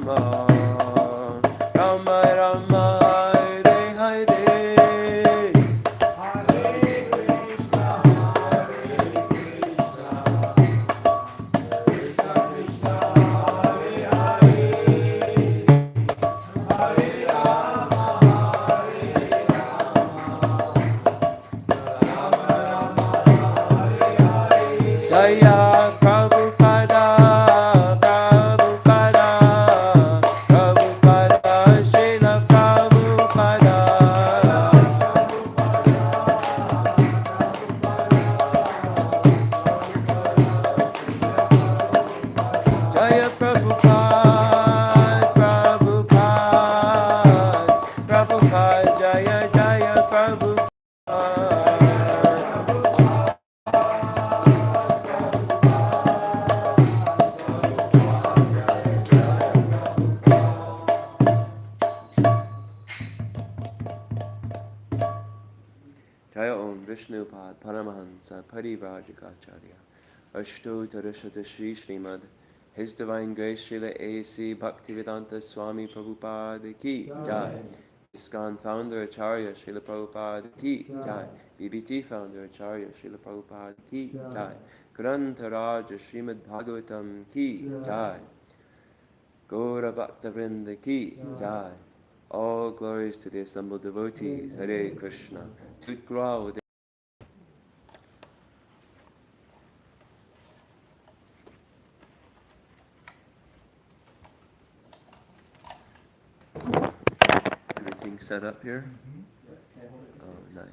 Rama Rama Hare Hare Jaya Prabhupada, Prabhupada, Prabhupada, Srila Prabhupada. Jaya Prabhupada, Prabhupada, Prabhupada, Jaya Jaya Prabhupada. Jaya Om Vishnupad Paramahansa Parivrajagacharya Ashtotarashata Shri Srimad His Divine Grace Srila A.C. Bhaktivedanta Swami Prabhupada Ki Jai ISKCON Founder Acharya Srila Prabhupada Ki Jai BBT Founder Acharya Srila Prabhupada Ki Jai Grantha Raja Srimad Bhagavatam Ki Jai Gaura Bhaktavrinda Ki Jai. All glories to the assembled devotees. Hare Krishna. Tut Grau. Everything set up here? Oh, nice.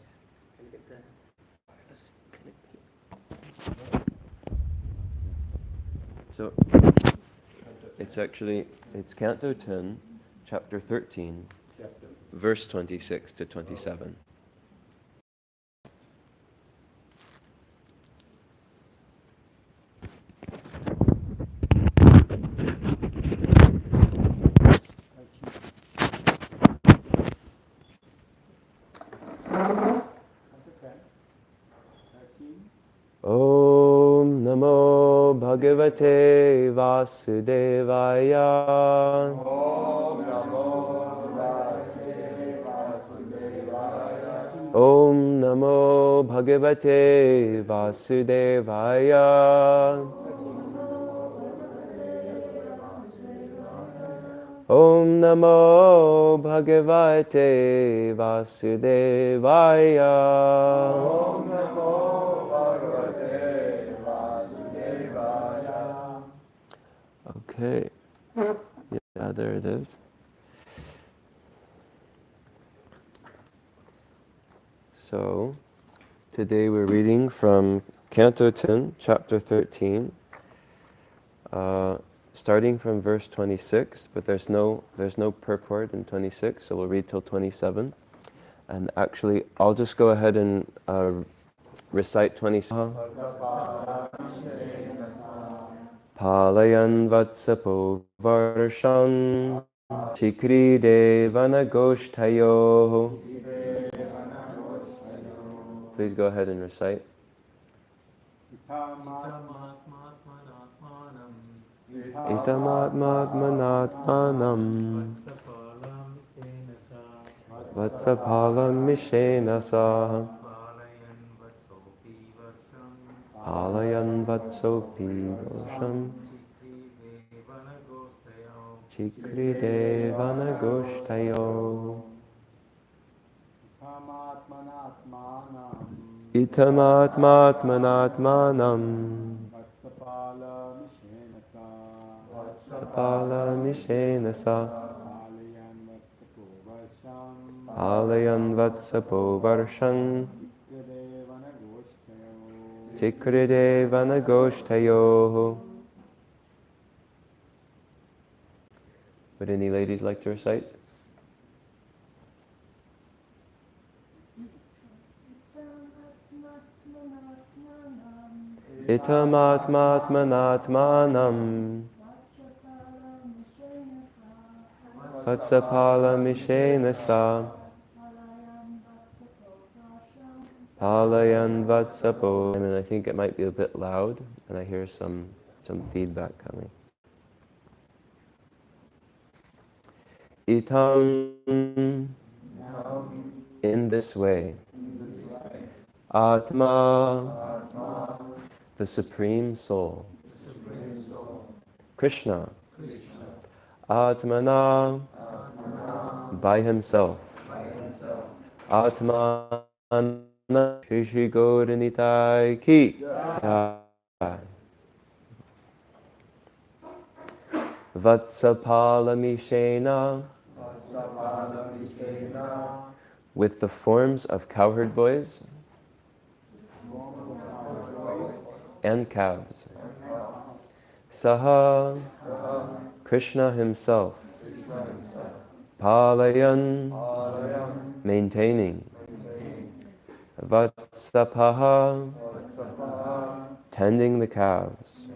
So, it's Canto 10, Chapter 13, verse 26 to 27. Om Namo Bhagavate Vasudevaya. Om Namo Bhagavate Vasudevaya. Om Namo Bhagavate Vasudevaya. Om Namo Bhagavate Vasudevaya. Om Namo Bhagavate Vasudevaya. Okay. Yeah, there it is. So, today we're reading from Canto 10, Chapter 13. Starting from verse 26, but there's no purport in 26, so we'll read till 27. And actually, I'll just go ahead and recite 27. Palayan vatsapo varsham chikri devana goshtayo. Please go ahead and recite. Itamatmatmanatmanam Vatsapalam Mishenasa Palayan Vatsopi Varsham Chikri Devana Goshtayo Itamatmatmanatmanam Vatsapalam Mishenasa Alayan Vatsapo Varsham Chikridevana Goshtayo. Would any ladies like to recite? Itamatmatmanatmanam Vatsapala Mishenasa Palayan Vatsapo. And I think it might be a bit loud, and I hear some feedback coming. Itam, in this way. Atma, the Supreme Soul. Krishna, Atmana, by himself. Atmana, Shri Shri Gauranitai ki. Jai. Vatsapalamishena, with the forms of cowherd boys and calves. Saha, Krishna himself. Palayan, maintaining. Vatsapaha, tending the calves.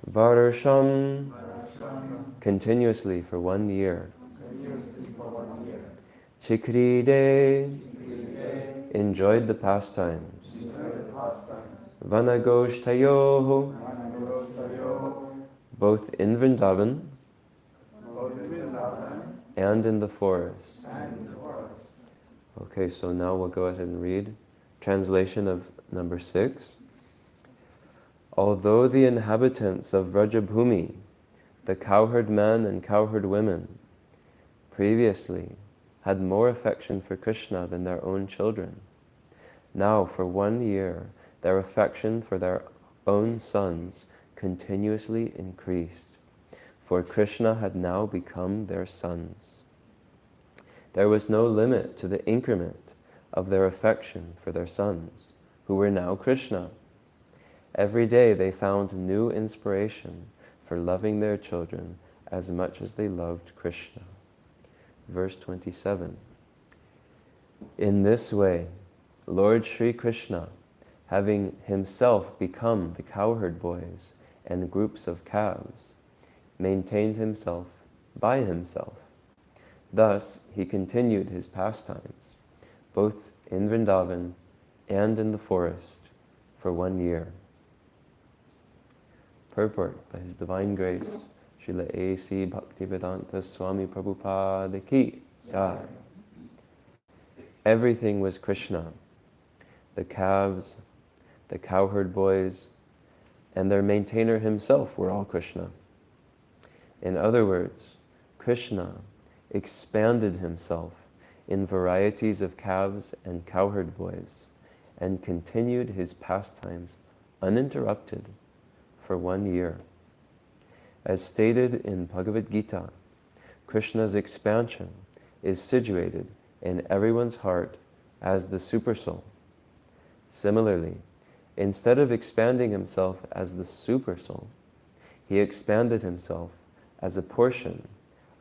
Varsham, continuously for 1 year. Chikride, enjoyed the pastimes. Vanagoshthayoho, both in Vrindavan and in the forest. Okay, so now we'll go ahead and read translation of number 6. Although the inhabitants of Vrajabhumi, the cowherd men and cowherd women, previously had more affection for Krishna than their own children, now for 1 year their affection for their own sons continuously increased, for Krishna had now become their sons. There was no limit to the increment of their affection for their sons, who were now Krishna. Every day they found new inspiration for loving their children as much as they loved Krishna. Verse 27. In this way, Lord Sri Krishna, having himself become the cowherd boys and groups of calves, maintained himself by himself. Thus he continued his pastimes, both in Vrindavan and in the forest, for 1 year. Purport by His Divine Grace, Srila A.C. Bhaktivedanta Swami Prabhupada ki Jai. Everything was Krishna. The calves, the cowherd boys, and their maintainer himself were all Krishna. In other words, Krishna expanded himself in varieties of calves and cowherd boys and continued his pastimes uninterrupted for 1 year. As stated in Bhagavad Gita, Krishna's expansion is situated in everyone's heart as the Supersoul. Similarly, instead of expanding himself as the Supersoul, he expanded himself as a portion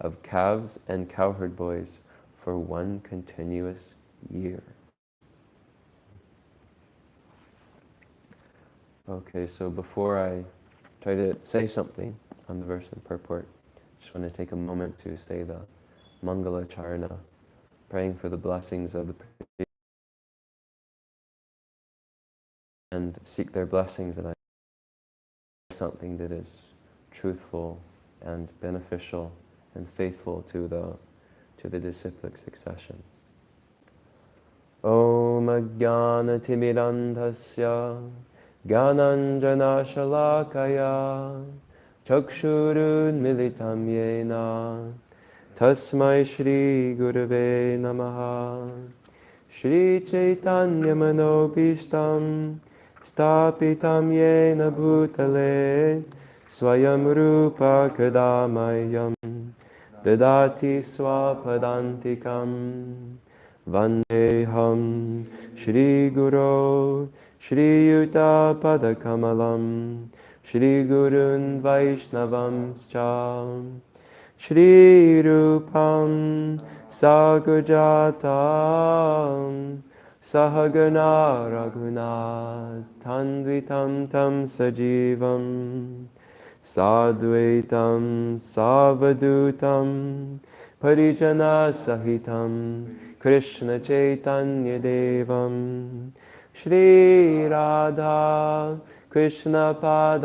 of calves and cowherd boys for 1 continuous year. Okay, so before I try to say something on the verse and purport, I just want to take a moment to say the Mangala Charana, praying for the blessings of the previous and seek their blessings that I say something that is truthful and beneficial and faithful to the disciplic succession. Om Ajnana Timidandhasya Gyananjana Shalakaya Chakshurun Militam Yena Tasmai Shri Gurave Namaha Shri Chaitanya Manobishtam Stapitam Yena Bhutale Swayam Rupa Kadamayam Dadati Swapadantikam Vandeham Shri Guru Shri Yuta Padakamalam Shri Gurun Vaishnavam Cham Shri Rupam Sagujatam Sahagana Raghunath Tanvitam Tam Sajivam Sadvaitam Savadutam Parijana Sahitam Krishna Chaitanya Devam Shri Radha Krishna Padan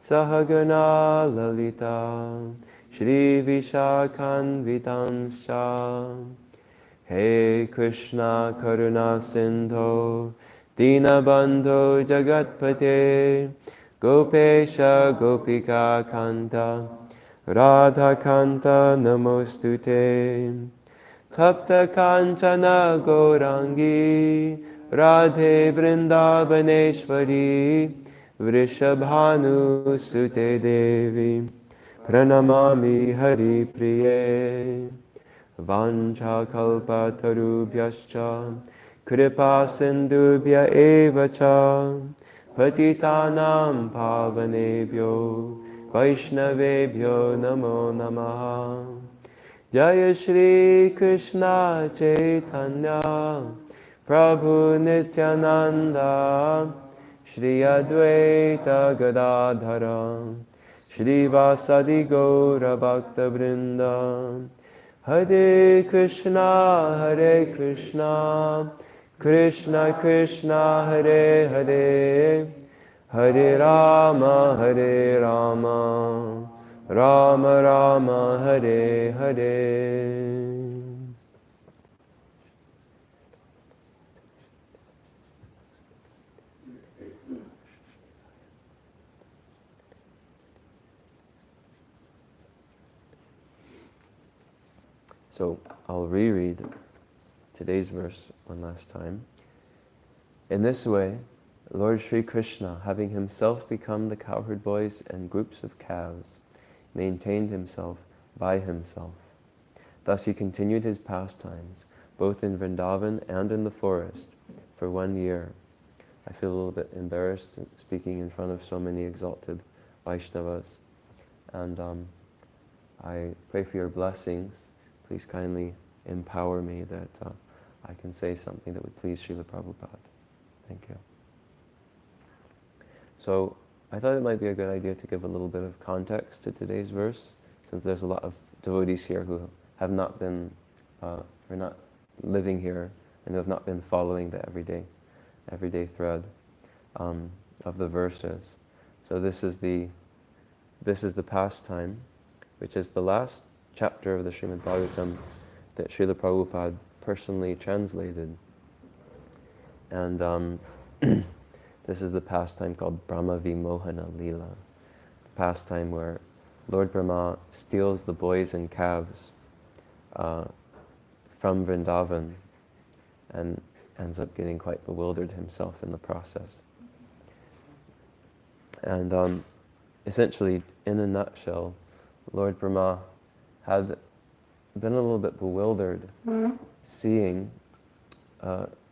Sahagana Lalita Shri Vishakhanvitanscha. He Krishna Karuna Sindho Dinabandho Jagatpate Gopesha Gopika Kanta Radha Kanta Namostute Tapta Kanchana Gaurangi Radhe Vrindavaneshwari Vrishabhanu Sute Devi Pranamami Hari Priye Vanchakalpatarubhyascha Kripa Sindhubhya eva cha Patitanam pavanebhyo Vaishnavebhyo namo namaha. Jaya Shri Krishna Chaitanya Prabhu Nityananda Shri Advaita Gadadhara Shri Vasadi Gaura Bhakta Vrinda. Hare Krishna, Krishna Krishna, Hare Hare, Hare Rama, Rama Rama, Hare Hare. So I'll reread today's verse one last time. In this way, Lord Sri Krishna, having himself become the cowherd boys and groups of calves, maintained himself by himself. Thus he continued his pastimes, both in Vrindavan and in the forest, for 1 year. I feel a little bit embarrassed speaking in front of so many exalted Vaishnavas, and I pray for your blessings. Please kindly empower me that I can say something that would please Srila Prabhupada. Thank you. So I thought it might be a good idea to give a little bit of context to today's verse, since there's a lot of devotees here who have not been, are not living here, and who have not been following the everyday thread of the verses. So this is the pastime, which is the last chapter of the Srimad Bhagavatam that Srila Prabhupada personally translated. And this is the pastime called Brahma Vimohana Leela, the pastime where Lord Brahma steals the boys and calves from Vrindavan and ends up getting quite bewildered himself in the process. And essentially, in a nutshell, Lord Brahma had been a little bit bewildered seeing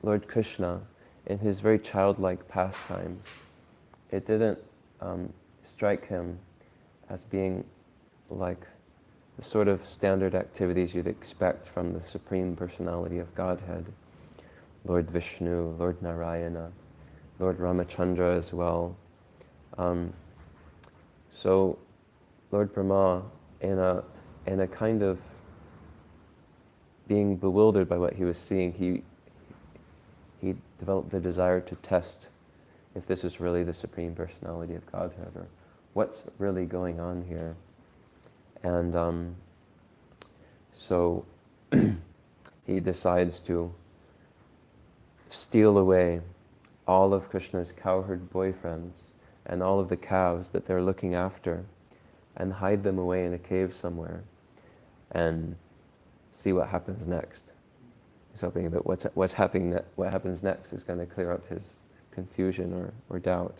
Lord Krishna in his very childlike pastime. It didn't strike him as being like the sort of standard activities you'd expect from the Supreme Personality of Godhead, Lord Vishnu, Lord Narayana, Lord Ramachandra as well. So Lord Brahma, in a kind of being bewildered by what he was seeing, he developed the desire to test if this is really the Supreme Personality of Godhead, or what's really going on here. And so he decides to steal away all of Krishna's cowherd boyfriends and all of the calves that they're looking after, and hide them away in a cave somewhere, and see what happens next. He's hoping that what happens next is going to clear up his confusion or doubt,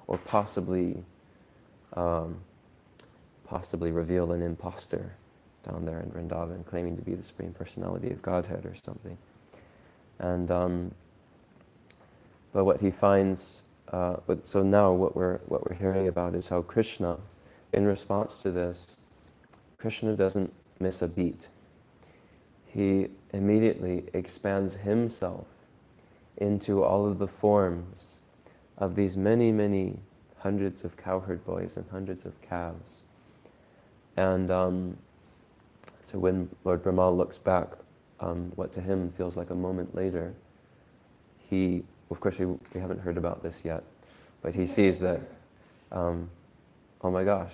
or possibly reveal an imposter down there in Vrindavan claiming to be the Supreme Personality of Godhead or something. And but what he finds, so now what we're hearing about is how Krishna, in response to this, Krishna doesn't miss a beat. He immediately expands himself into all of the forms of these many, many hundreds of cowherd boys and hundreds of calves. And so when Lord Brahma looks back, what to him feels like a moment later, he, of course we haven't heard about this yet, but he sees that, oh my gosh,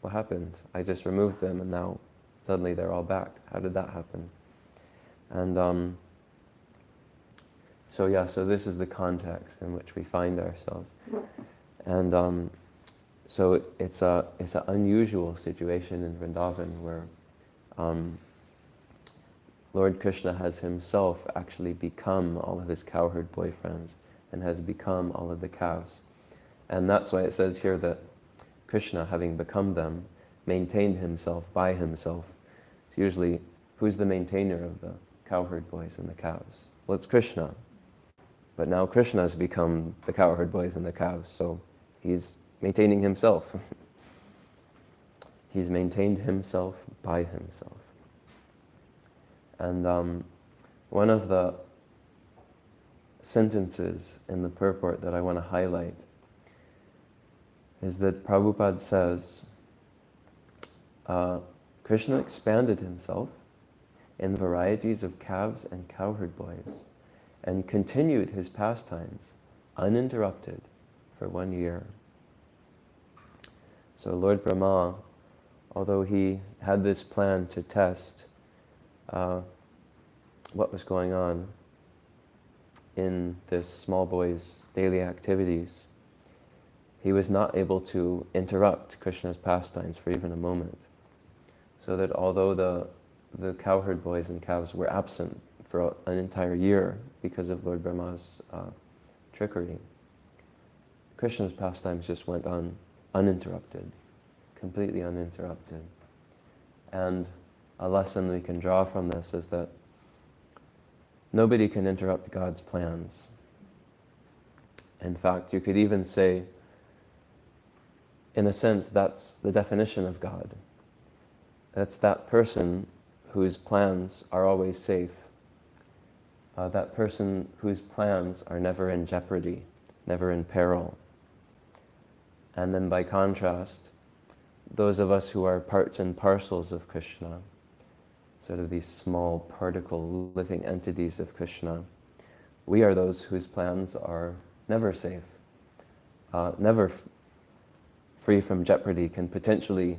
what happened? I just removed them and now suddenly they're all back. How did that happen? And so this is the context in which we find ourselves. And so it's an unusual situation in Vrindavan where Lord Krishna has himself actually become all of his cowherd boyfriends and has become all of the cows. And that's why it says here that Krishna, having become them, maintained himself by himself. It's usually, who's the maintainer of the cowherd boys and the cows? Well, it's Krishna. But now Krishna has become the cowherd boys and the cows, so he's maintaining himself. He's maintained himself by himself. And one of the sentences in the purport that I want to highlight is that Prabhupada says, Krishna expanded himself in varieties of calves and cowherd boys and continued his pastimes uninterrupted for 1 year. So Lord Brahma, although he had this plan to test what was going on in this small boy's daily activities, he was not able to interrupt Krishna's pastimes for even a moment. So that although the cowherd boys and cows were absent for an entire year because of Lord Brahma's trickery, Krishna's pastimes just went on uninterrupted, completely uninterrupted. And a lesson we can draw from this is that nobody can interrupt God's plans. In fact, you could even say, in a sense, that's the definition of God. That's that person whose plans are always safe. That person whose plans are never in jeopardy, never in peril. And then by contrast, those of us who are parts and parcels of Krishna, sort of these small particle living entities of Krishna, we are those whose plans are never safe, never free from jeopardy, can potentially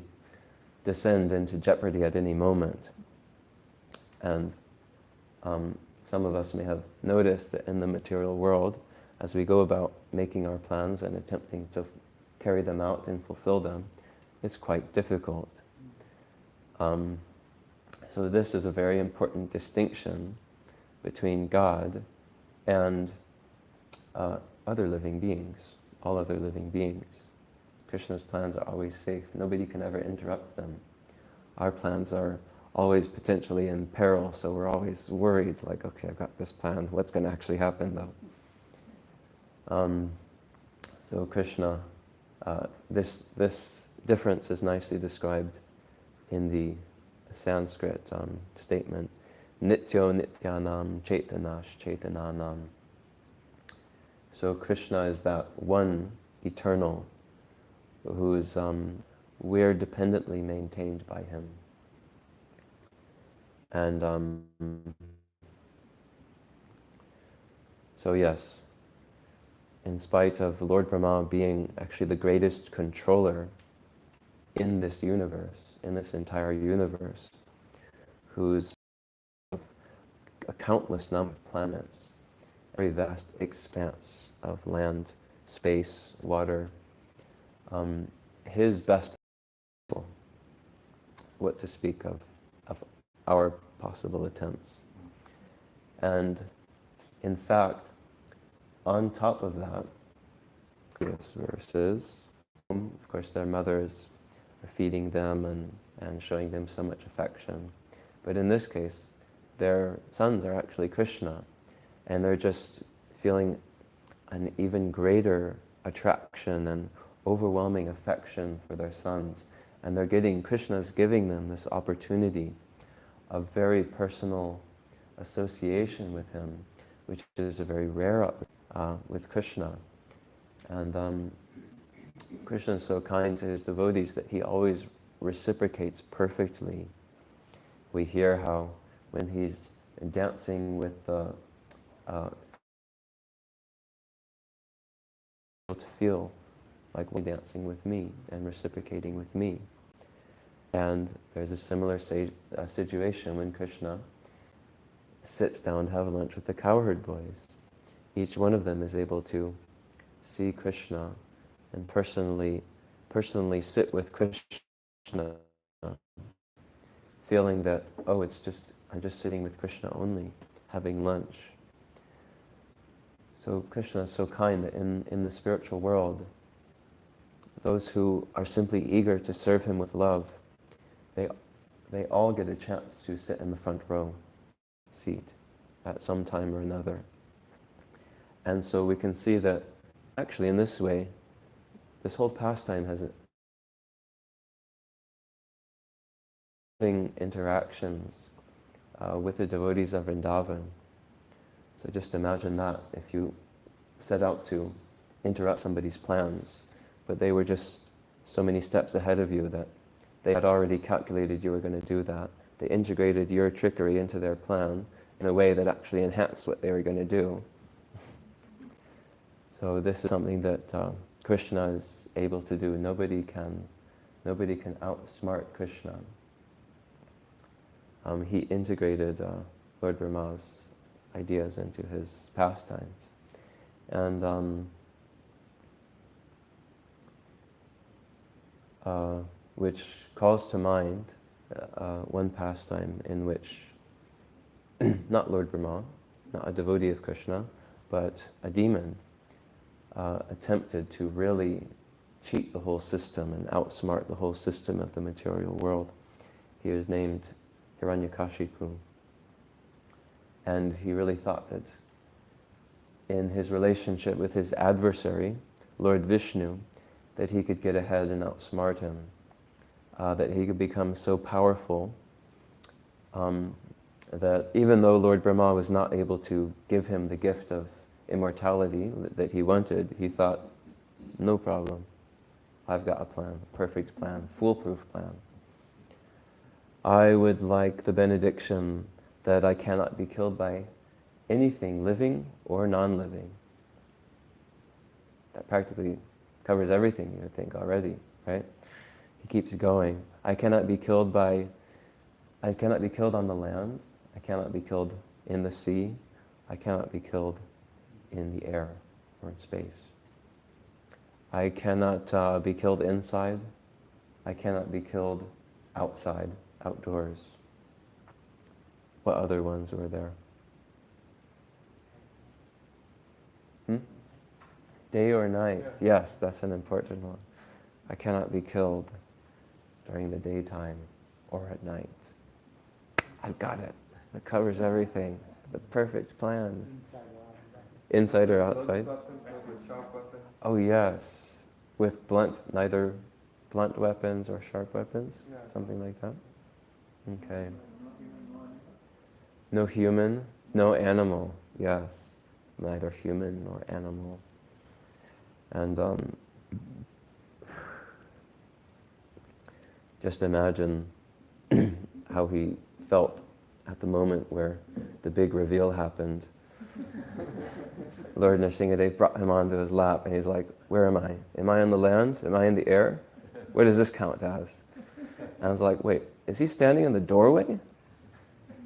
descend into jeopardy at any moment. And some of us may have noticed that in the material world, as we go about making our plans and attempting to carry them out and fulfill them, it's quite difficult. So this is a very important distinction between God and other living beings, all other living beings. Krishna's plans are always safe. Nobody can ever interrupt them. Our plans are always potentially in peril, so we're always worried, like, okay, I've got this plan, what's going to actually happen though? So Krishna, this difference is nicely described in the Sanskrit statement, Nityo Nityanam Chaitanash Chaitananam. So Krishna is that one eternal who is, we're dependently maintained by him. And so yes, in spite of Lord Brahma being actually the greatest controller in this universe, in this entire universe, who's a countless number of planets, a very vast expanse of land, space, water, his best, what to speak of our possible attempts. And in fact, on top of that, verses, of course their mothers are feeding them and showing them so much affection. But in this case, their sons are actually Krishna, and they're just feeling an even greater attraction and overwhelming affection for their sons. And Krishna's giving them this opportunity of very personal association with him, which is a very rare with Krishna. And Krishna is so kind to his devotees that he always reciprocates perfectly. We hear how when he's dancing with the to feel like dancing with me and reciprocating with me. And there's a similar situation when Krishna sits down to have lunch with the cowherd boys. Each one of them is able to see Krishna and personally sit with Krishna, feeling that, oh, I'm just sitting with Krishna only, having lunch. So Krishna is so kind that in the spiritual world, those who are simply eager to serve him with love, they all get a chance to sit in the front row seat at some time or another. And so we can see that actually in this way, this whole pastime has interactions with the devotees of Vrindavan. So just imagine that if you set out to interrupt somebody's plans, but they were just so many steps ahead of you that they had already calculated you were going to do that. They integrated your trickery into their plan in a way that actually enhanced what they were going to do. So this is something that Krishna is able to do. Nobody can outsmart Krishna. He integrated Lord Brahma's ideas into his pastimes. And which calls to mind one pastime in which not Lord Brahma, not a devotee of Krishna, but a demon attempted to really cheat the whole system and outsmart the whole system of the material world. He was named Hiranyakashipu. And he really thought that in his relationship with his adversary, Lord Vishnu, that he could get ahead and outsmart him, that he could become so powerful that even though Lord Brahma was not able to give him the gift of immortality that he wanted, he thought, no problem, I've got a plan, a perfect plan, foolproof plan. I would like the benediction that I cannot be killed by anything living or non-living. That practically covers everything, you would think, already, right? He keeps going. I cannot be killed on the land. I cannot be killed in the sea. I cannot be killed in the air or in space. I cannot be killed inside. I cannot be killed outside, outdoors. What other ones were there? Day or night? Yes, that's an important one. I cannot be killed during the daytime or at night. I've got it. It covers everything. The perfect plan. Inside or outside? Oh yes. With neither blunt weapons or sharp weapons? Something like that? Okay. No human, no animal. Yes. Neither human nor animal. And just imagine how he felt at the moment where the big reveal happened. Lord Nrsingadev brought him onto his lap and he's like, where am I? Am I on the land? Am I in the air? What does this count as? And I was like, wait, is he standing in the doorway?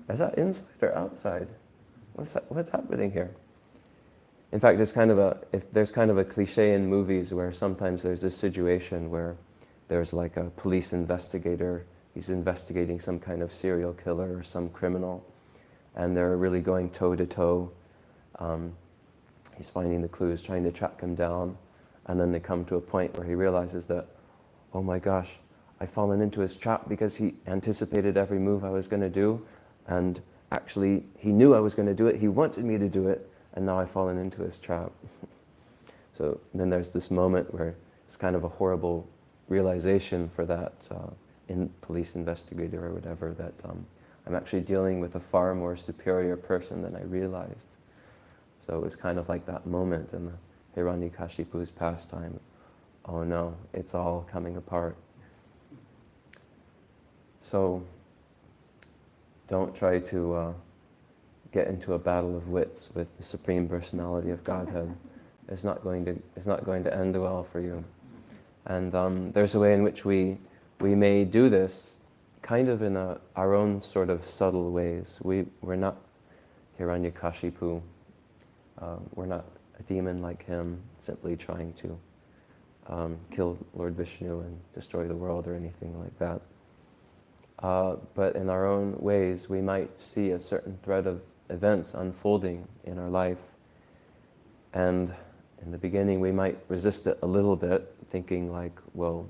Is that inside or outside? What's happening here? In fact, there's kind of a cliche in movies where sometimes there's this situation where there's like a police investigator, he's investigating some kind of serial killer or some criminal, and they're really going toe-to-toe. He's finding the clues, trying to track him down, and then they come to a point where he realizes that, oh my gosh, I've fallen into his trap because he anticipated every move I was going to do, and actually he knew I was going to do it, he wanted me to do it, and now I've fallen into his trap. So then there's this moment where it's kind of a horrible realization for that police investigator or whatever, that I'm actually dealing with a far more superior person than I realized. So it was kind of like that moment in the Hiranyakashipu's pastime. Oh no, it's all coming apart. So don't try to get into a battle of wits with the Supreme Personality of Godhead. It's not going to end well for you. And there's a way in which we may do this kind of in our own sort of subtle ways. We're not Hiranyakashipu. We're not a demon like him, simply trying to kill Lord Vishnu and destroy the world or anything like that. But in our own ways, we might see a certain thread of events unfolding in our life. And in the beginning, we might resist it a little bit, thinking like, well,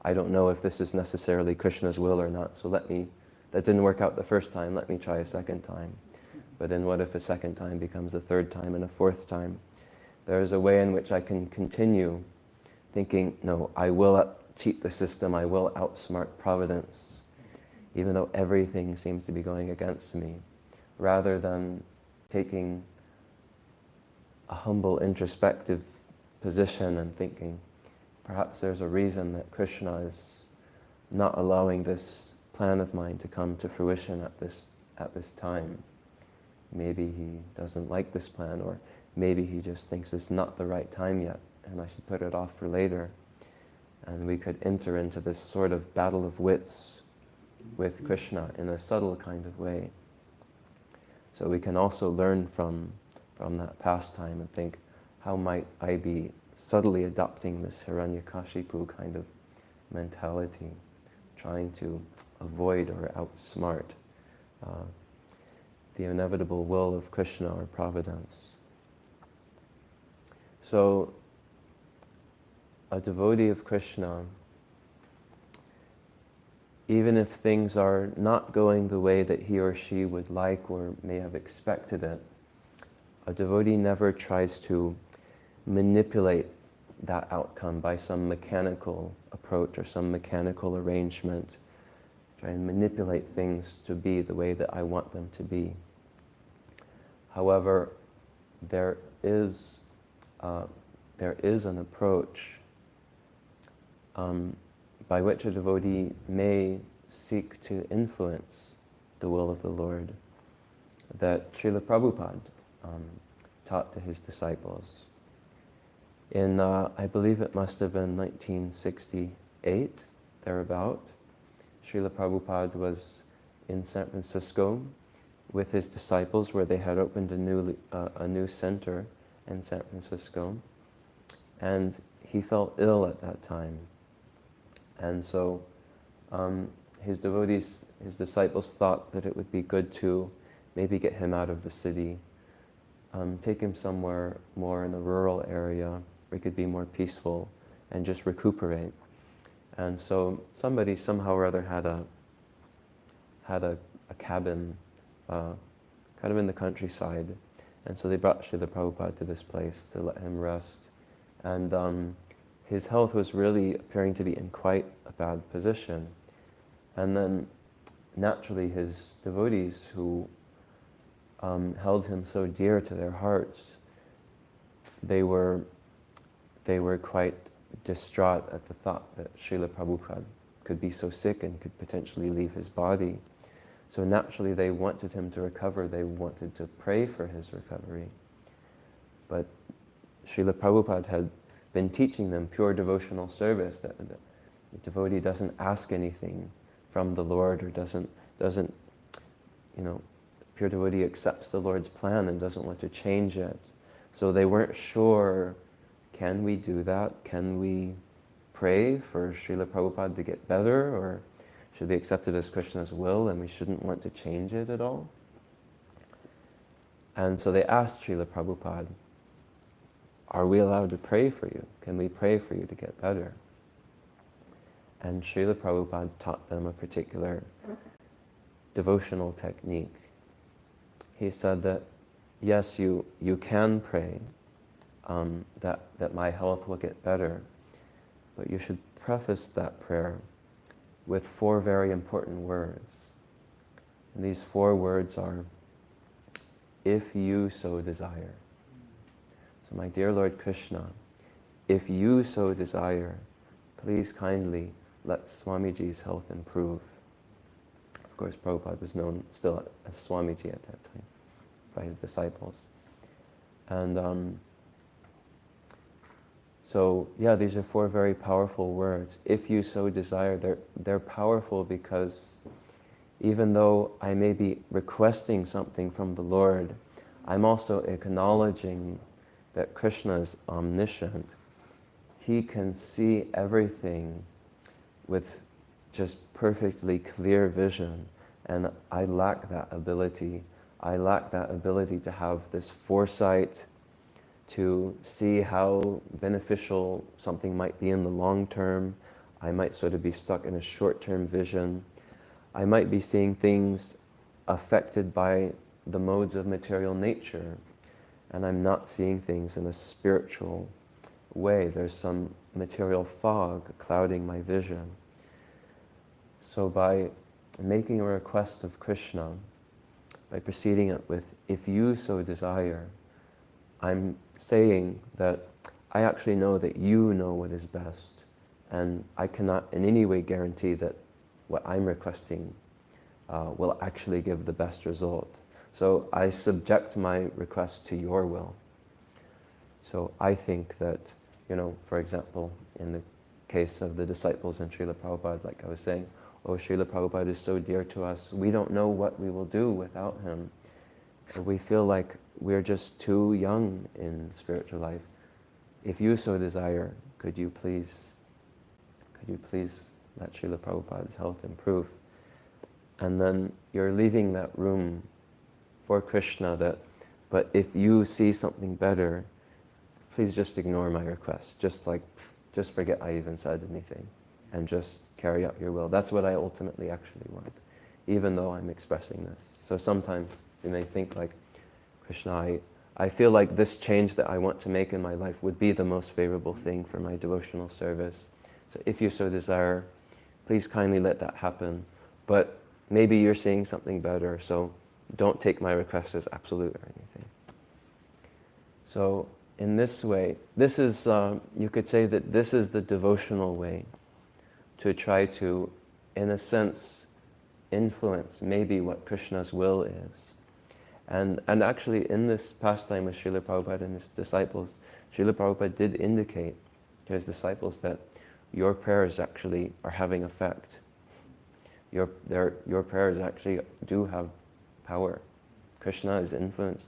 I don't know if this is necessarily Krishna's will or not, so that didn't work out the first time, let me try a second time. But then what if a second time becomes a third time and a fourth time? There's a way in which I can continue thinking, no, I will cheat the system, I will outsmart Providence, even though everything seems to be going against me, rather than taking a humble introspective position and thinking, perhaps there's a reason that Krishna is not allowing this plan of mine to come to fruition at this time. Maybe he doesn't like this plan, or maybe he just thinks it's not the right time yet and I should put it off for later. And we could enter into this sort of battle of wits with Krishna in a subtle kind of way. So we can also learn from that pastime and think, how might I be subtly adopting this Hiranyakashipu kind of mentality, trying to avoid or outsmart the inevitable will of Krishna or Providence. So a devotee of Krishna, even if things are not going the way that he or she would like or may have expected it, a devotee never tries to manipulate that outcome by some mechanical approach or some mechanical arrangement, try and manipulate things to be the way that I want them to be. However, there is an approach by which a devotee may seek to influence the will of the Lord that Srila Prabhupada taught to his disciples. In, I believe it must have been 1968, thereabout, Srila Prabhupada was in San Francisco with his disciples, where they had opened a new center in San Francisco, and he felt ill at that time. And so his disciples thought that it would be good to maybe get him out of the city, take him somewhere more in a rural area where he could be more peaceful and just recuperate. And so somebody somehow or other had a cabin kind of in the countryside, and so they brought Srila Prabhupada to this place to let him rest. And his health was really appearing to be in quite a bad position. And then naturally his devotees, who held him so dear to their hearts, they were quite distraught at the thought that Srila Prabhupada could be so sick and could potentially leave his body. So naturally they wanted him to recover, they wanted to pray for his recovery. But Srila Prabhupada had been teaching them pure devotional service, that the devotee doesn't ask anything from the Lord, or doesn't, pure devotee accepts the Lord's plan and doesn't want to change it. So they weren't sure, can we do that? Can we pray for Srila Prabhupada to get better, or should we accept it as Krishna's will and we shouldn't want to change it at all? And so they asked Srila Prabhupada, are we allowed to pray for you? Can we pray for you to get better? And Srila Prabhupada taught them a particular devotional technique. He said that, yes, you can pray that my health will get better, but you should preface that prayer with 4 very important words. And these 4 words are, if you so desire. So my dear Lord Krishna, if you so desire, please kindly let Swamiji's health improve. Of course, Prabhupada was known still as Swamiji at that time by his disciples. And So yeah, these are 4 very powerful words. If you so desire, they're powerful because even though I may be requesting something from the Lord, I'm also acknowledging that Krishna is omniscient. He can see everything with just perfectly clear vision, and I lack that ability. I lack that ability to have this foresight, to see how beneficial something might be in the long term. I might sort of be stuck in a short-term vision. I might be seeing things affected by the modes of material nature, and I'm not seeing things in a spiritual way. There's some material fog clouding my vision. So by making a request of Krishna, by preceding it with, if you so desire, I'm saying that I actually know that you know what is best, and I cannot in any way guarantee that what I'm requesting will actually give the best result. So I subject my request to your will. So I think that, for example, in the case of the disciples and Srila Prabhupada, like I was saying, oh, Srila Prabhupada is so dear to us, we don't know what we will do without him. We feel like we're just too young in spiritual life. If you so desire, could you please let Srila Prabhupada's health improve? And then you're leaving that room for Krishna but if you see something better, please just ignore my request. Just forget I even said anything and just carry out your will. That's what I ultimately actually want, even though I'm expressing this. So sometimes you may think like, Krishna, I feel like this change that I want to make in my life would be the most favorable thing for my devotional service. So if you so desire, please kindly let that happen. But maybe you're seeing something better, so don't take my request as absolute or anything. So in this way, this is, you could say that this is the devotional way to try to, in a sense, influence maybe what Krishna's will is. And actually in this pastime with Srila Prabhupada and his disciples, Srila Prabhupada did indicate to his disciples that your prayers actually are having effect. Your prayers actually do have power. Krishna is influenced.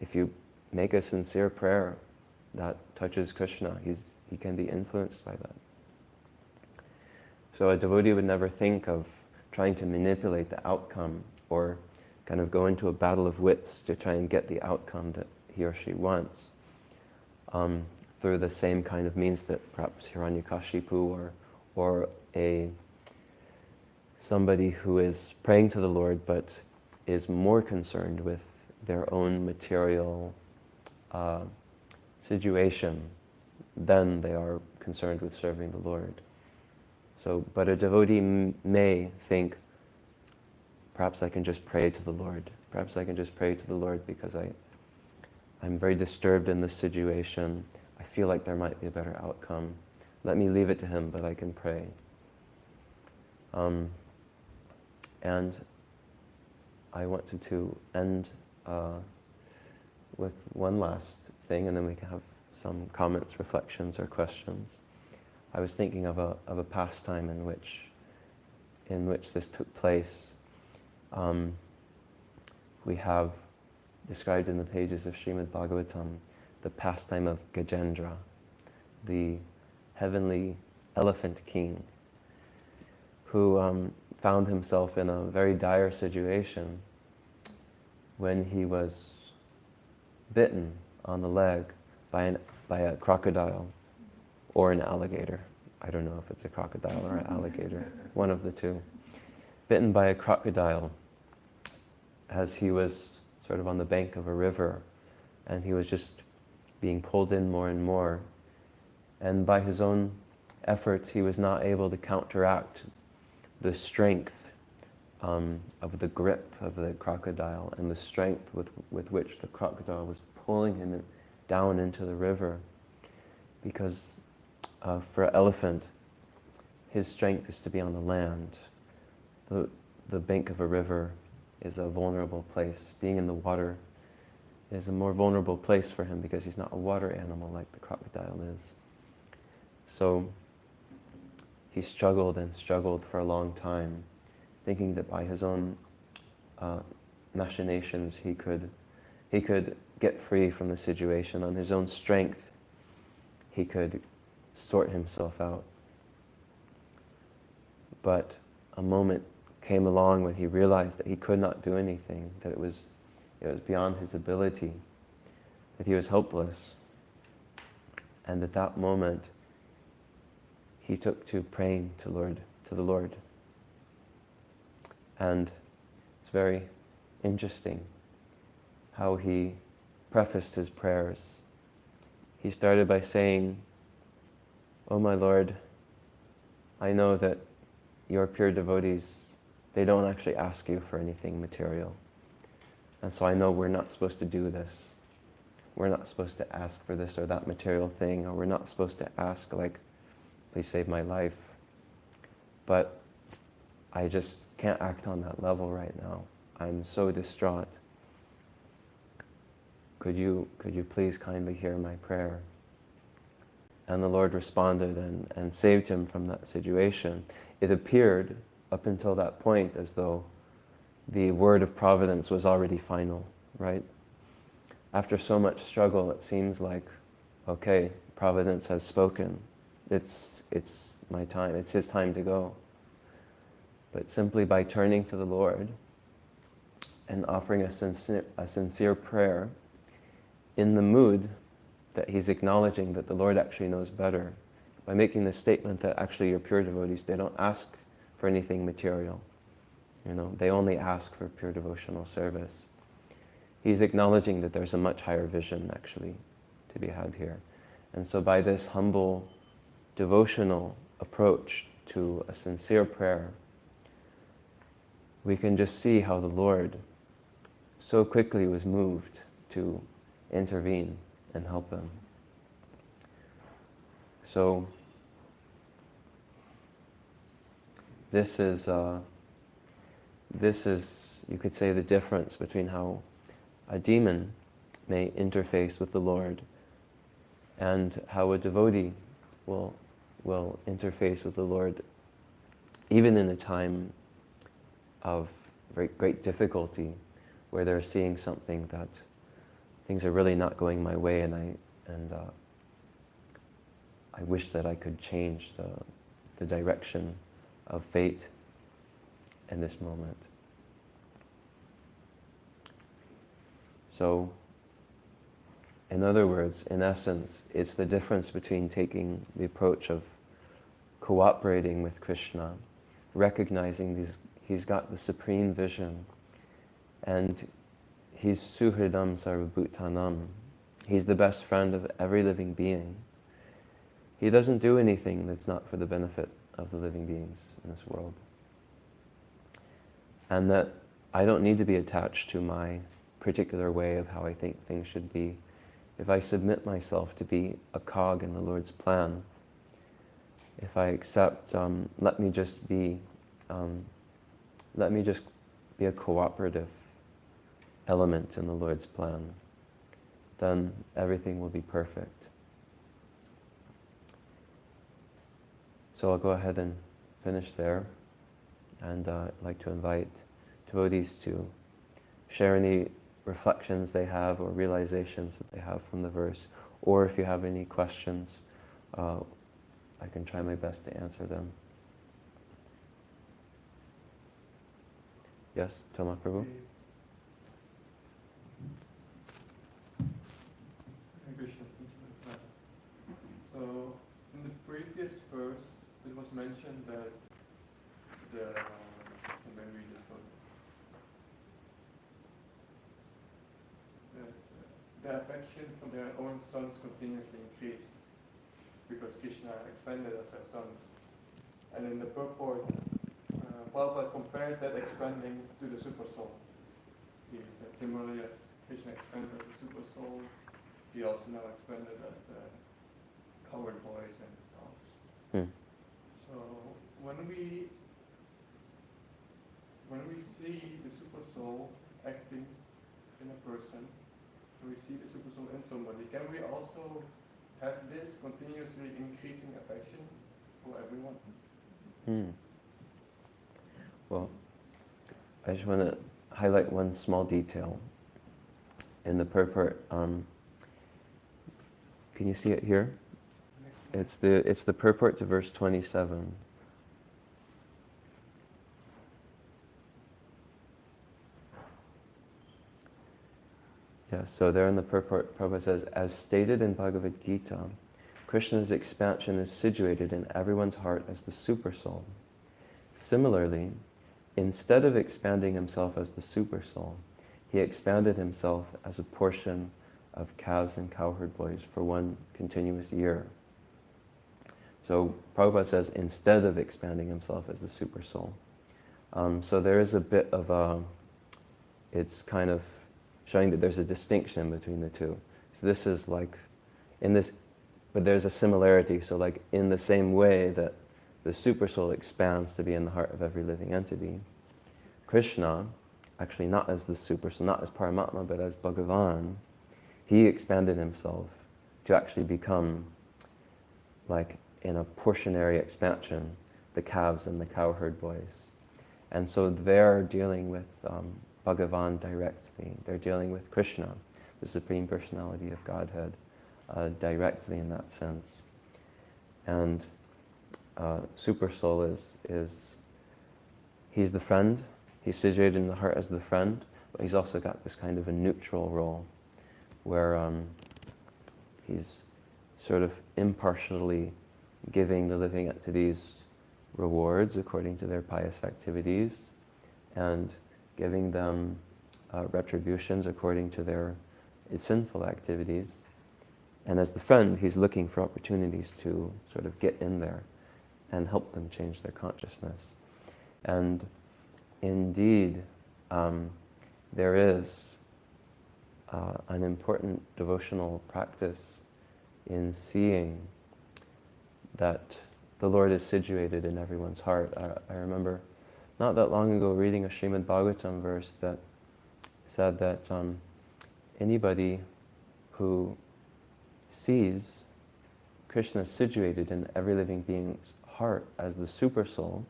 If you make a sincere prayer that touches Krishna, he can be influenced by that. So a devotee would never think of trying to manipulate the outcome or kind of go into a battle of wits to try and get the outcome that he or she wants through the same kind of means that perhaps Hiranyakashipu or somebody who is praying to the Lord but is more concerned with their own material situation than they are concerned with serving the Lord. So, but a devotee may think, perhaps I can just pray to the Lord. Perhaps I can just pray to the Lord because I'm very disturbed in this situation. I feel like there might be a better outcome. Let me leave it to him, but I can pray. And I wanted to end with one last thing, and then we can have some comments, reflections, or questions. I was thinking of a pastime in which this took place. We have described in the pages of Srimad Bhagavatam the pastime of Gajendra, the heavenly elephant king, who found himself in a very dire situation when he was bitten on the leg by a crocodile or an alligator. I don't know if it's a crocodile or an alligator, one of the two. Bitten by a crocodile as he was sort of on the bank of a river, and he was just being pulled in more and more. And by his own efforts, he was not able to counteract the strength of the grip of the crocodile and the strength with which the crocodile was pulling him down into the river. Because for an elephant, his strength is to be on the land. The bank of a river is a vulnerable place. Being in the water is a more vulnerable place for him because he's not a water animal like the crocodile is. So he struggled and struggled for a long time, thinking that by his own machinations he could get free from the situation. On his own strength, he could sort himself out. But a moment came along when he realized that he could not do anything, that it was beyond his ability, that he was hopeless. And at that moment, he took to praying to the Lord. And it's very interesting how he prefaced his prayers. He started by saying, "Oh my Lord, I know that your pure devotees, they don't actually ask you for anything material. And so I know we're not supposed to do this. We're not supposed to ask for this or that material thing, or we're not supposed to ask like, please save my life. But I just can't act on that level right now. I'm so distraught. Could you please kindly hear my prayer?" And the Lord responded and saved him from that situation. It appeared up until that point as though the word of providence was already final, right? After so much struggle, it seems like, okay, providence has spoken. It's my time, it's his time to go. But simply by turning to the Lord and offering a sincere prayer in the mood that he's acknowledging that the Lord actually knows better, by making the statement that actually your pure devotees, they don't ask for anything material. They only ask for pure devotional service. He's acknowledging that there's a much higher vision actually to be had here. And so by this humble devotional approach to a sincere prayer, we can just see how the Lord so quickly was moved to intervene and help them. So this is, you could say, the difference between how a demon may interface with the Lord and how a devotee will interface with the Lord even in a time of very great difficulty, where they're seeing something that things are really not going my way, and I wish that I could change the direction of fate in this moment. So, in other words, in essence, it's the difference between taking the approach of cooperating with Krishna, recognizing he's got the supreme vision, and he's Suhridam Sarvabhutanam. He's the best friend of every living being. He doesn't do anything that's not for the benefit of the living beings in this world. And that I don't need to be attached to my particular way of how I think things should be. If I submit myself to be a cog in the Lord's plan, if I accept, let me just be a cooperative element in the Lord's plan, then everything will be perfect. So I'll go ahead and finish there, and I'd like to invite devotees to share any reflections they have or realizations that they have from the verse, or if you have any questions, I can try my best to answer them. Yes, Tama Prabhu? Hare Krishna, thank you for the class. So, in the previous verse, it was mentioned that the affection for their own sons continuously increased because Krishna expanded as their sons. And in the purport, Prabhupada compared that expanding to the super soul. He said similarly as Krishna expands as the super soul, he also now expanded as the coward boys and dogs. So when we see the super soul acting in a person, we see the super soul in somebody, can we also have this continuously increasing affection for everyone? Well, I just want to highlight one small detail in the purport. Can you see it here? It's the purport to verse 27. Yeah, so there in the purport, Prabhupada says, as stated in Bhagavad Gita, Krishna's expansion is situated in everyone's heart as the Supersoul. Similarly, instead of expanding himself as the Supersoul, he expanded himself as a portion of calves and cowherd boys for one continuous year. So Prabhupada says, instead of expanding himself as the Supersoul. So there is a bit of a, it's kind of showing that there's a distinction between the two. So this is like, in this, but there's a similarity. So like in the same way that the Supersoul expands to be in the heart of every living entity, Krishna, actually not as the Supersoul, not as Paramatma, but as Bhagavan, he expanded himself to actually become, like in a portionary expansion, the calves and the cowherd boys. And so they're dealing with Bhagavan directly. They're dealing with Krishna, the Supreme Personality of Godhead, directly in that sense. And Supersoul is he's the friend. He's situated in the heart as the friend, but he's also got this kind of a neutral role where he's sort of impartially giving the living entities rewards according to their pious activities and giving them retributions according to their sinful activities. And as the friend, he's looking for opportunities to sort of get in there and help them change their consciousness. And indeed, there is an important devotional practice in seeing that the Lord is situated in everyone's heart. I remember not that long ago reading a Srimad Bhagavatam verse that said that anybody who sees Krishna situated in every living being's heart as the Supersoul,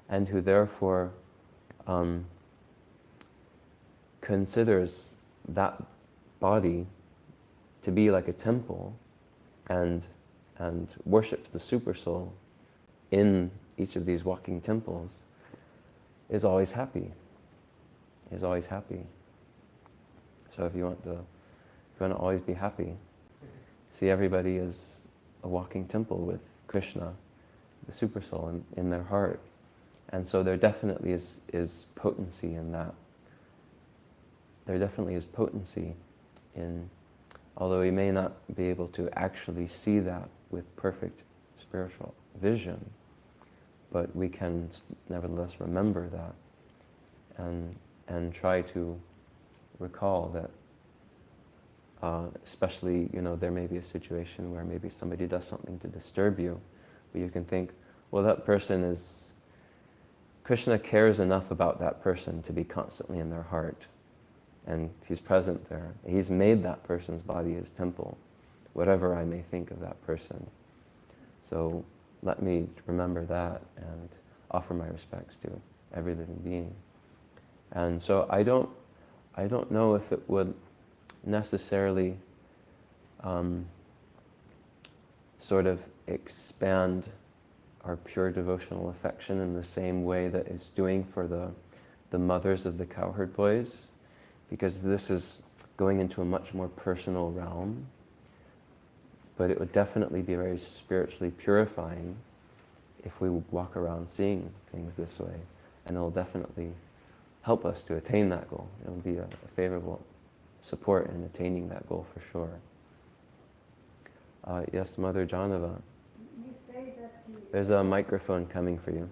and who therefore considers that body to be like a temple and worships the Supersoul in each of these walking temples, is always happy. Is always happy. So if you want to always be happy, see everybody as a walking temple with Krishna, the Supersoul, in their heart. And so there definitely is potency in that. There definitely is potency in, although we may not be able to actually see that with perfect spiritual vision, but we can nevertheless remember that and try to recall that, especially, there may be a situation where maybe somebody does something to disturb you, but you can think, well, that person is, Krishna cares enough about that person to be constantly in their heart, and he's present there. He's made that person's body his temple, whatever I may think of that person. So let me remember that and offer my respects to every living being. And so I don't know if it would necessarily sort of expand our pure devotional affection in the same way that it's doing for the mothers of the cowherd boys, because this is going into a much more personal realm. But it would definitely be very spiritually purifying if we walk around seeing things this way. And it'll definitely help us to attain that goal. It'll be a favorable support in attaining that goal for sure. Yes, Mother Janava. You say that There's a microphone coming for you,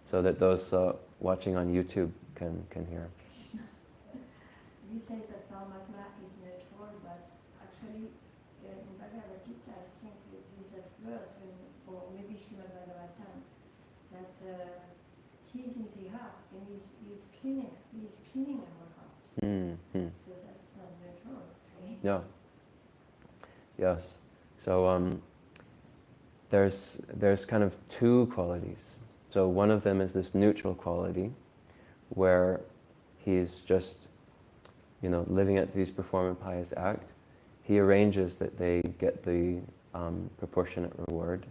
so that those watching on YouTube can hear. he says that Paramatma is natural, but actually in Bhagavad Gita, I think it is a verse, or maybe Srimad Bhagavatam, that he's in the heart and he's cleaning our heart. Mm-hmm. So that's not natural. Yeah. Yes. So there's kind of two qualities. So one of them is this neutral quality, where he's just, living entities perform a pious act. He arranges that they get the proportionate reward.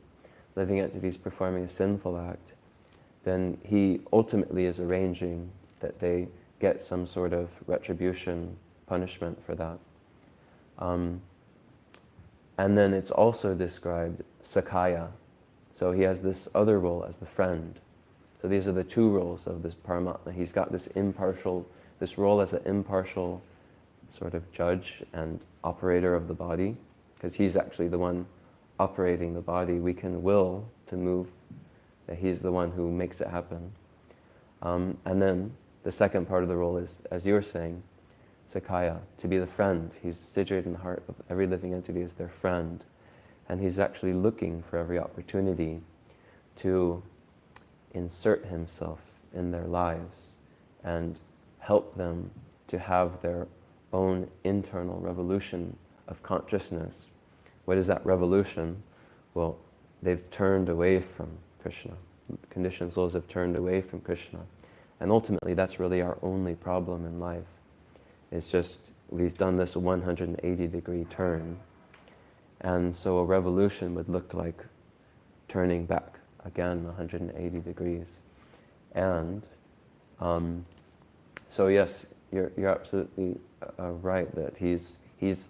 Living entities performing a sinful act, then he ultimately is arranging that they get some sort of retribution, punishment for that. And then it's also described Sakaya. So he has this other role as the friend. So these are the two roles of this Paramatma. He's got this role as an impartial sort of judge and operator of the body, because he's actually the one operating the body. We can will to move, that he's the one who makes it happen. And then the second part of the role is, as you were saying, Sakaya, to be the friend. He's situated in the heart of every living entity as their friend. And he's actually looking for every opportunity to insert himself in their lives and help them to have their own internal revolution of consciousness. What is that revolution? Well, they've turned away from Krishna. Conditioned souls have turned away from Krishna. And ultimately, that's really our only problem in life. It's just, we've done this 180-degree turn. And so a revolution would look like turning back again 180 degrees. And so yes, you're absolutely right that he's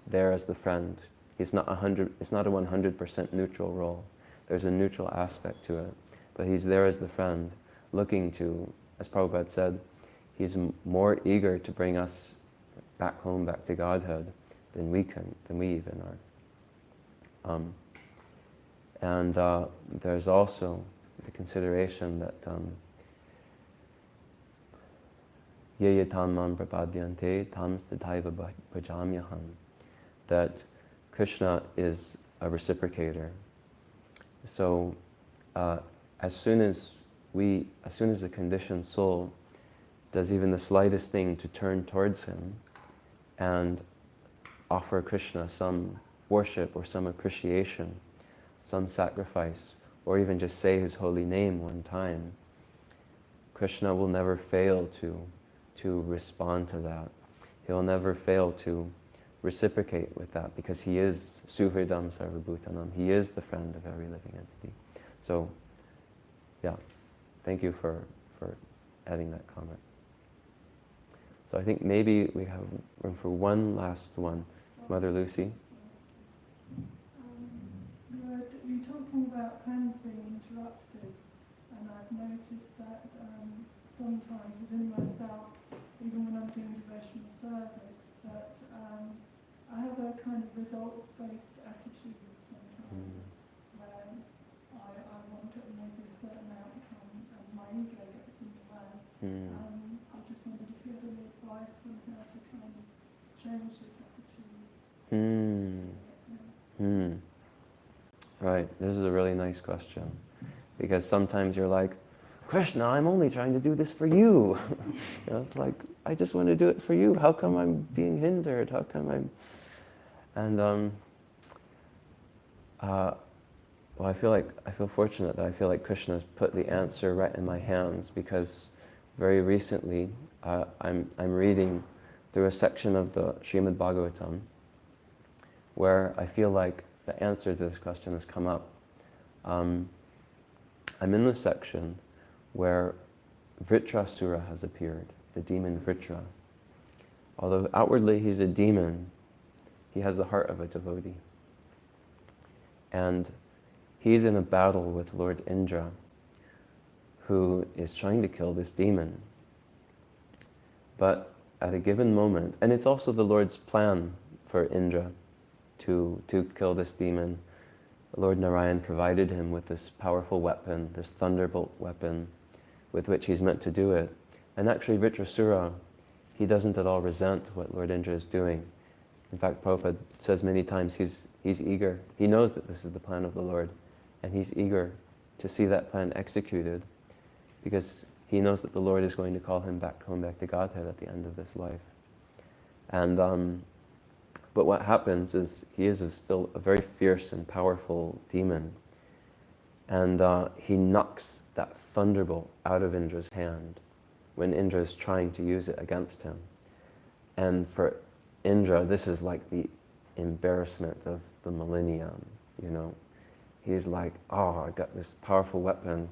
there as the friend. It's not a 100% neutral role. There's a neutral aspect to it. But he's there as the friend, looking to, as Prabhupada said, he's more eager to bring us back home, back to Godhead, than we even are. And there's also the consideration that Ye tam mam prapadyante tam sthathaiva bhajamyaham, that Krishna is a reciprocator. So as soon as the conditioned soul does even the slightest thing to turn towards him and offer Krishna some worship or some appreciation, some sacrifice, or even just say his holy name one time, Krishna will never fail to respond to that. He'll never fail to reciprocate with that, because he is Suhridam Sarvabhutanam. He is the friend of every living entity. So, yeah, thank you for adding that comment. So I think maybe we have room for one last one. Mother Lucy? You're talking about plans being interrupted, and I've noticed that sometimes within myself, even when I'm doing devotional service, that I have a kind of results-based attitude sometimes, where I want maybe a certain outcome, and my ego gets in the way. I just wondered if you had any advice on how to kind of change this attitude. Right, this is a really nice question, because sometimes you're like, Krishna, I'm only trying to do this for you. It's like, I just want to do it for you. How come I'm being hindered? How come I'm... And well, I feel fortunate that I feel like Krishna's put the answer right in my hands, because very recently I'm reading through a section of the Srimad Bhagavatam where I feel like the answer to this question has come up. I'm in the section where Vritrasura has appeared, the demon Vritra. Although outwardly he's a demon, he has the heart of a devotee. And he's in a battle with Lord Indra, who is trying to kill this demon. But at a given moment, and it's also the Lord's plan for Indra to kill this demon. Lord Narayan provided him with this powerful weapon, this thunderbolt weapon, with which he's meant to do it. And actually Vritrasura, he doesn't at all resent what Lord Indra is doing. In fact, Prabhupada says many times he's eager. He knows that this is the plan of the Lord, and he's eager to see that plan executed, because he knows that the Lord is going to call him back home, back to Godhead at the end of this life. And But what happens is he is still a very fierce and powerful demon. And he knocks that thunderbolt out of Indra's hand when Indra is trying to use it against him. And for Indra, this is like the embarrassment of the millennium, you know. He's like, oh, I got this powerful weapon,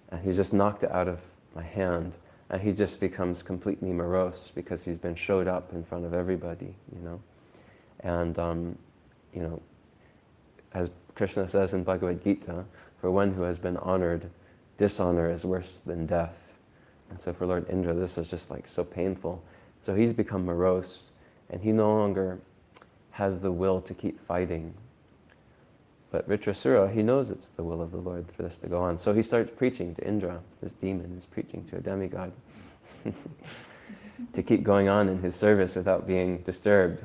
and he's just knocked it out of my hand, and he just becomes completely morose because he's been showed up in front of everybody, you know. And, you know, as Krishna says in Bhagavad Gita, for one who has been honored, dishonor is worse than death. And so for Lord Indra, this is just like so painful. So he's become morose, and he no longer has the will to keep fighting. But Vritrasura, he knows it's the will of the Lord for this to go on. So he starts preaching to Indra. This demon is preaching to a demigod to keep going on in his service without being disturbed.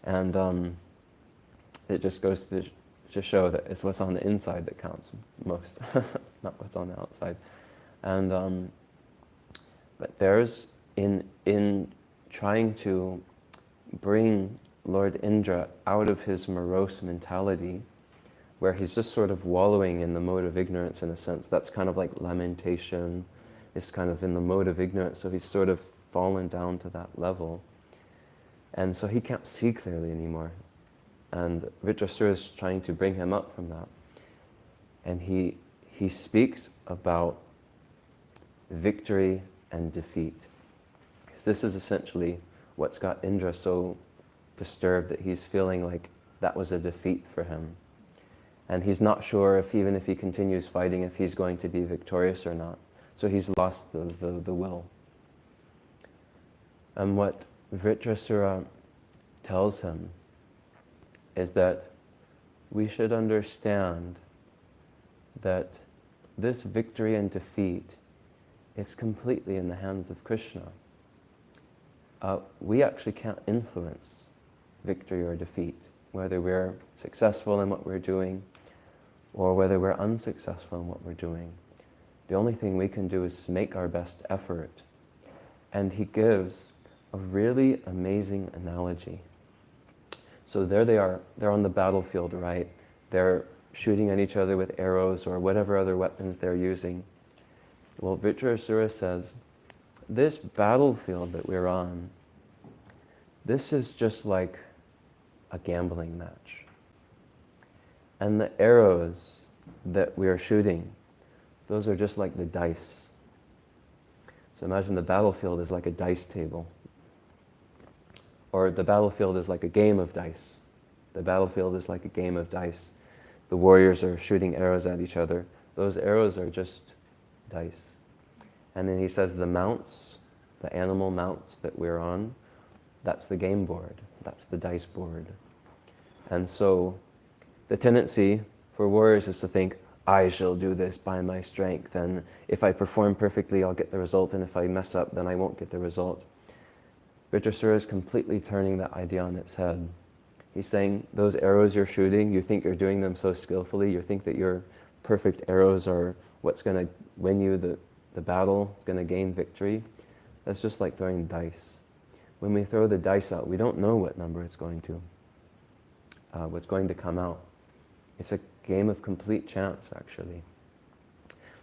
And it just goes to show that it's what's on the inside that counts most, not what's on the outside. And but there's in trying to bring Lord Indra out of his morose mentality, where he's just sort of wallowing in the mode of ignorance in a sense. That's kind of like lamentation. It's kind of in the mode of ignorance, so he's sort of fallen down to that level. And so he can't see clearly anymore. And Vritrasura is trying to bring him up from that. And he speaks about victory and defeat. This is essentially what's got Indra so disturbed, that he's feeling like that was a defeat for him. And he's not sure if even if he continues fighting, if he's going to be victorious or not. So he's lost the will. And what Vritrasura tells him is that we should understand that this victory and defeat is completely in the hands of Krishna. We actually can't influence victory or defeat, whether we're successful in what we're doing or whether we're unsuccessful in what we're doing. The only thing we can do is make our best effort. And he gives a really amazing analogy. So there they are, they're on the battlefield, right? They're shooting at each other with arrows or whatever other weapons they're using. Well, Vritrasura says, this battlefield that we're on, this is just like a gambling match. And the arrows that we are shooting, those are just like the dice. So imagine the battlefield is like a dice table. Or the battlefield is like a game of dice. The battlefield is like a game of dice. The warriors are shooting arrows at each other. Those arrows are just dice. And then he says the mounts, the animal mounts that we're on, that's the game board. That's the dice board. And so the tendency for warriors is to think, I shall do this by my strength, and if I perform perfectly, I'll get the result, and if I mess up, then I won't get the result. Vritrasura is completely turning that idea on its head. He's saying, those arrows you're shooting, you think you're doing them so skillfully, you think that your perfect arrows are what's going to win you the battle, it's going to gain victory. That's just like throwing dice. When we throw the dice out, we don't know what number it's going to, what's going to come out. It's a game of complete chance, actually.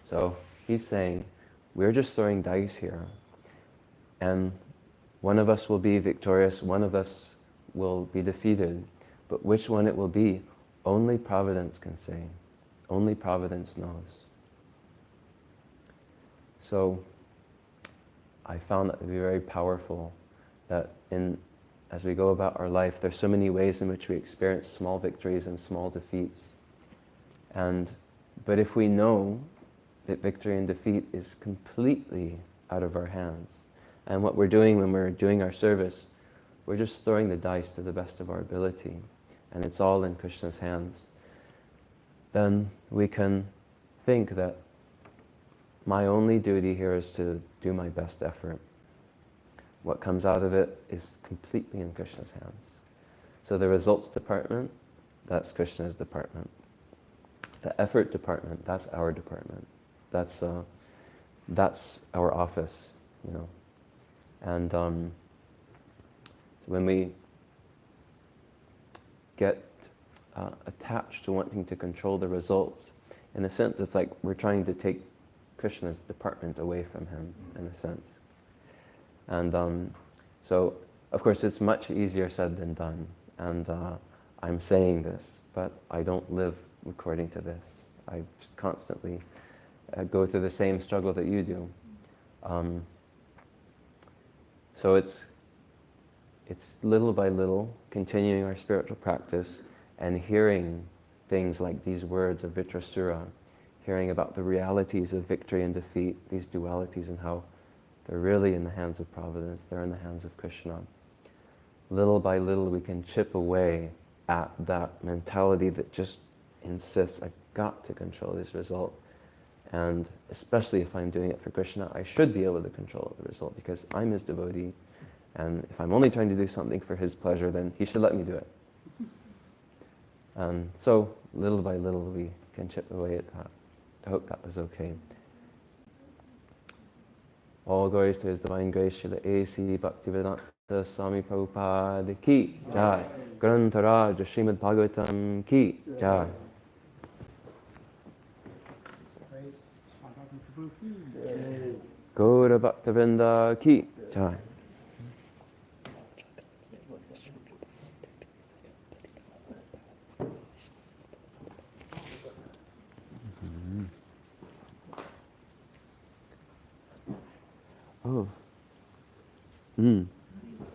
So he's saying, we're just throwing dice here, and one of us will be victorious, one of us will be defeated, but which one it will be, only Providence can say. Only Providence knows. So I found that to be very powerful, that as we go about our life, there's so many ways in which we experience small victories and small defeats. But if we know that victory and defeat is completely out of our hands, and what we're doing when we're doing our service, we're just throwing the dice to the best of our ability, and it's all in Krishna's hands, then we can think that my only duty here is to do my best effort. What comes out of it is completely in Krishna's hands. So the results department, that's Krishna's department. The effort department, that's our department. That's our office, you know. And So when we get attached to wanting to control the results, in a sense it's like we're trying to take Krishna's department away from him, in a sense. And so, of course, it's much easier said than done. And I'm saying this, but I don't live according to this. I constantly go through the same struggle that you do. So it's little by little continuing our spiritual practice and hearing things like these words of Vitrasura, hearing about the realities of victory and defeat, these dualities, and how they're really in the hands of Providence, they're in the hands of Krishna. Little by little we can chip away at that mentality that just insists, I've got to control this result. And especially if I'm doing it for Krishna, I should be able to control the result because I'm his devotee. And if I'm only trying to do something for his pleasure, then he should let me do it. And so, little by little, we can chip away at that. I hope that was okay. All glories to His Divine Grace, Srila A.C. Bhaktivedanta Swami Prabhupada ki jai. Grantharaj Srimad Bhagavatam ki jai. Gaura Bhaktivinoda ki jai. Oh.